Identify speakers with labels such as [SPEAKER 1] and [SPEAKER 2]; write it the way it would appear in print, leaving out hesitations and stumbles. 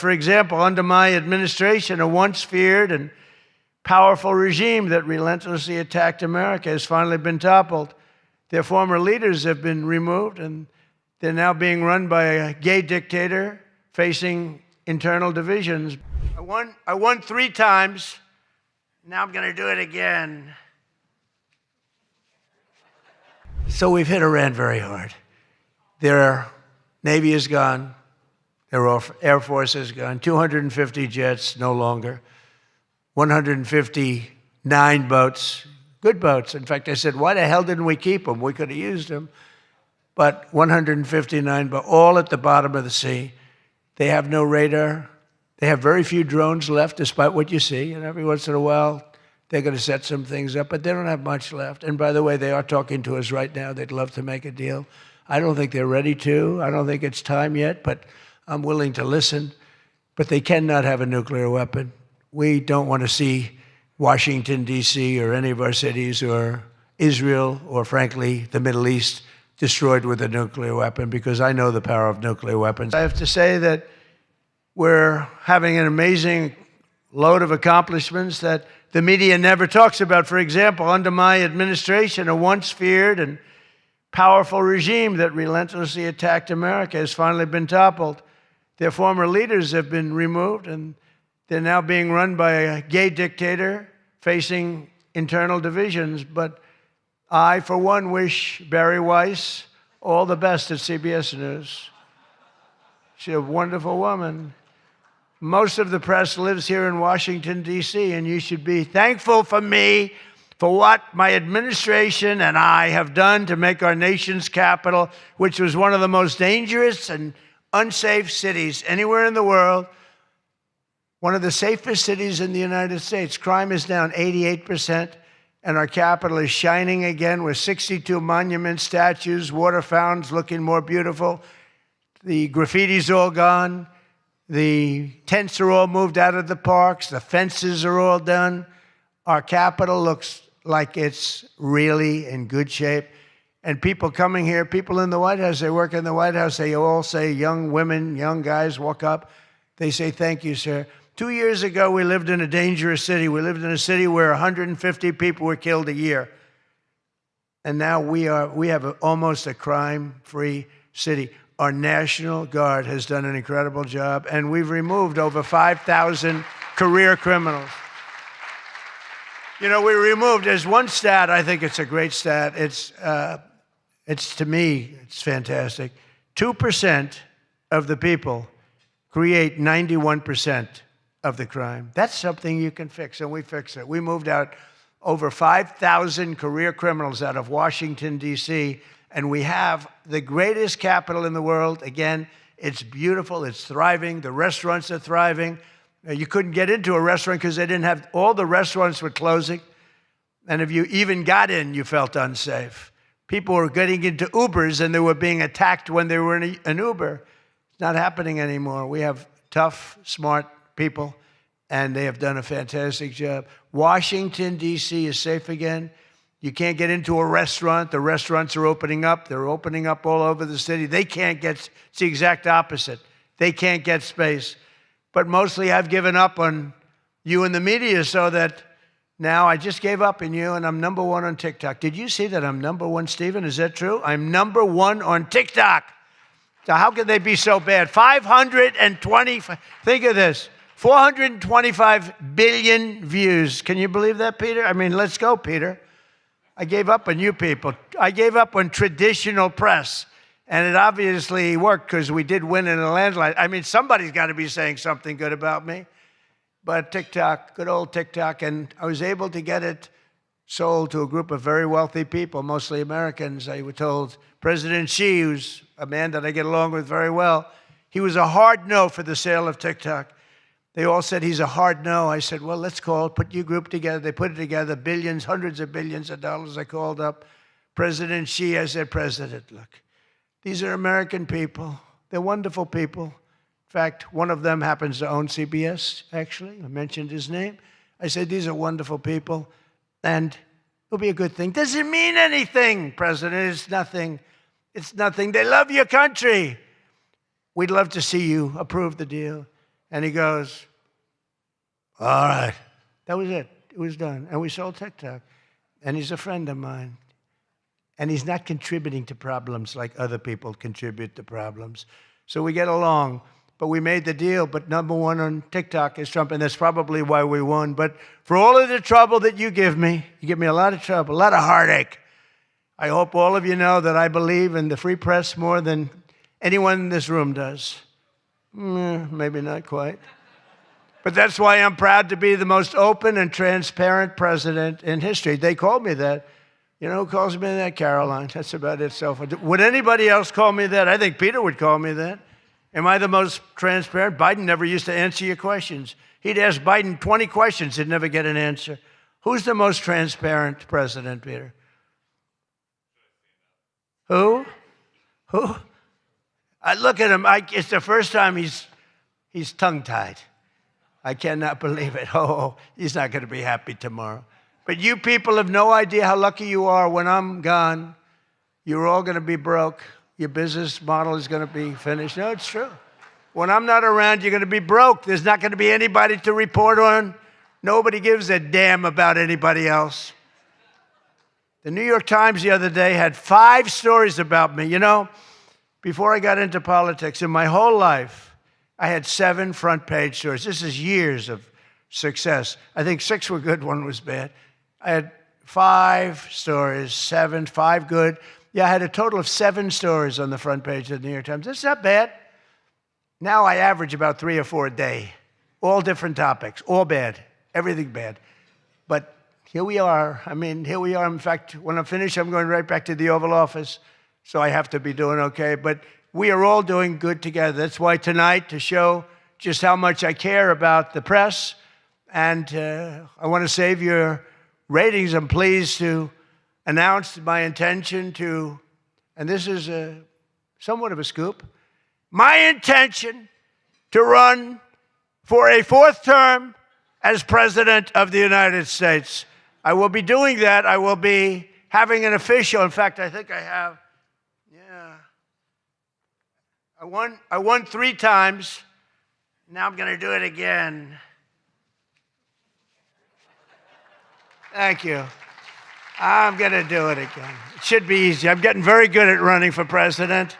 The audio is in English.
[SPEAKER 1] for example, under my administration, a once feared and powerful regime that relentlessly attacked America has finally been toppled. Their former leaders have been removed, and they're now being run by a gay dictator facing internal divisions. I won 3 times. Now I'm going to do it again. So we've hit Iran very hard. Their Navy is gone. Their Air Force is gone. 250 jets, no longer. 159 boats, good boats. In fact, I said, why the hell didn't we keep them? We could have used them. But 159, but all at the bottom of the sea. They have no radar. They have very few drones left, despite what you see. And every once in a while, they're going to set some things up, but they don't have much left. And by the way, they are talking to us right now. They'd love to make a deal. I don't think they're ready to. I don't think it's time yet, but I'm willing to listen. But they cannot have a nuclear weapon. We don't want to see Washington, D.C., or any of our cities, or Israel, or frankly, the Middle East, destroyed with a nuclear weapon, because I know the power of nuclear weapons. I have to say that we're having an amazing load of accomplishments that the media never talks about. For example, under my administration, a once feared and powerful regime that relentlessly attacked America has finally been toppled. Their former leaders have been removed, and they're now being run by a gay dictator facing internal divisions. But I, for one, wish Barry Weiss all the best at CBS News. She's a wonderful woman. Most of the press lives here in Washington, D.C., and you should be thankful for me for what my administration and I have done to make our nation's capital, which was one of the most dangerous and unsafe cities anywhere in the world, one of the safest cities in the United States. Crime is down 88%, and our capital is shining again with 62 monuments, statues, water fountains looking more beautiful. The graffiti's all gone. The tents are all moved out of the parks. The fences are all done. Our capital looks like it's really in good shape. And people coming here, people in the White House, they work in the White House, they all say, young women, young guys walk up. They say, thank you, sir. 2 years ago, we lived in a dangerous city. We lived in a city where 150 people were killed a year. And now we have almost a crime-free city. Our National Guard has done an incredible job, and we've removed over 5,000 career criminals. You know, we removed, there's one stat, I think it's a great stat. It's to me, it's fantastic. 2% of the people create 91% of the crime. That's something you can fix, and we fix it. We moved out over 5,000 career criminals out of Washington, D.C., and we have the greatest capital in the world. Again, it's beautiful, it's thriving, the restaurants are thriving. You couldn't get into a restaurant because they didn't have, all the restaurants were closing. And if you even got in, you felt unsafe. People were getting into Ubers and they were being attacked when they were in an Uber. It's not happening anymore. We have tough, smart people, and they have done a fantastic job. Washington, D.C. is safe again. You can't get into a restaurant. The restaurants are opening up. They're opening up all over the city. They can't get, it's the exact opposite. They can't get space. But mostly I've given up on you and the media, so that now I just gave up on you, and I'm #1 on TikTok. Did you see that I'm #1, Stephen? Is that true? I'm #1 on TikTok. So how could they be so bad? 520, think of this, 425 billion views. Can you believe that, Peter? I mean, let's go, Peter. I gave up on you people. I gave up on traditional press. And it obviously worked, because we did win in a landslide. I mean, somebody's got to be saying something good about me. But TikTok, good old TikTok, and I was able to get it sold to a group of very wealthy people, mostly Americans. I was told President Xi, who's a man that I get along with very well, he was a hard no for the sale of TikTok. They all said he's a hard no. I said, well, let's put your group together. They put it together, billions, hundreds of billions of dollars. I called up President Xi. I said, President, look, these are American people. They're wonderful people. In fact, one of them happens to own CBS, actually. I mentioned his name. I said, these are wonderful people, and it'll be a good thing. Does it mean anything, President? It's nothing. It's nothing. They love your country. We'd love to see you approve the deal. And he goes, all right. That was it. It was done. And we sold TikTok. And he's a friend of mine. And he's not contributing to problems like other people contribute to problems. So we get along. But we made the deal. But number one on TikTok is Trump, and that's probably why we won. But for all of the trouble that you give me a lot of trouble, a lot of heartache. I hope all of you know that I believe in the free press more than anyone in this room does. Maybe not quite. But that's why I'm proud to be the most open and transparent president in history. They called me that. You know who calls me that? Caroline. That's about it. So would anybody else call me that? I think Peter would call me that. Am I the most transparent? Biden never used to answer your questions. He'd ask Biden 20 questions. He'd never get an answer. Who's the most transparent president, Peter? Who? I look at him. It's the first time he's tongue-tied. I cannot believe it. Oh, he's not going to be happy tomorrow. But you people have no idea how lucky you are. When I'm gone, you're all going to be broke. Your business model is going to be finished. No, it's true. When I'm not around, you're going to be broke. There's not going to be anybody to report on. Nobody gives a damn about anybody else. The New York Times the other day had 5 stories about me. You know, before I got into politics, in my whole life, I had 7 front-page stories. This is years of success. I think 6 were good, 1 was bad. I had 5 stories, 7, 5 good. Yeah, I had a total of 7 stories on the front page of the New York Times. That's not bad. Now I average about 3 or 4 a day, all different topics, all bad, everything bad. But here we are. Here we are. In fact, when I'm finished, I'm going right back to the Oval Office, so I have to be doing okay. But we are all doing good together. That's why tonight, to show just how much I care about the press, and I want to save your ratings, I'm pleased to announce my intention to, and this is somewhat of a scoop, my intention to run for a 4th term as President of the United States. I will be doing that. I will be having an official, in fact, I think I have, I won 3 times. Now I'm going to do it again. Thank you. I'm going to do it again. It should be easy. I'm getting very good at running for president.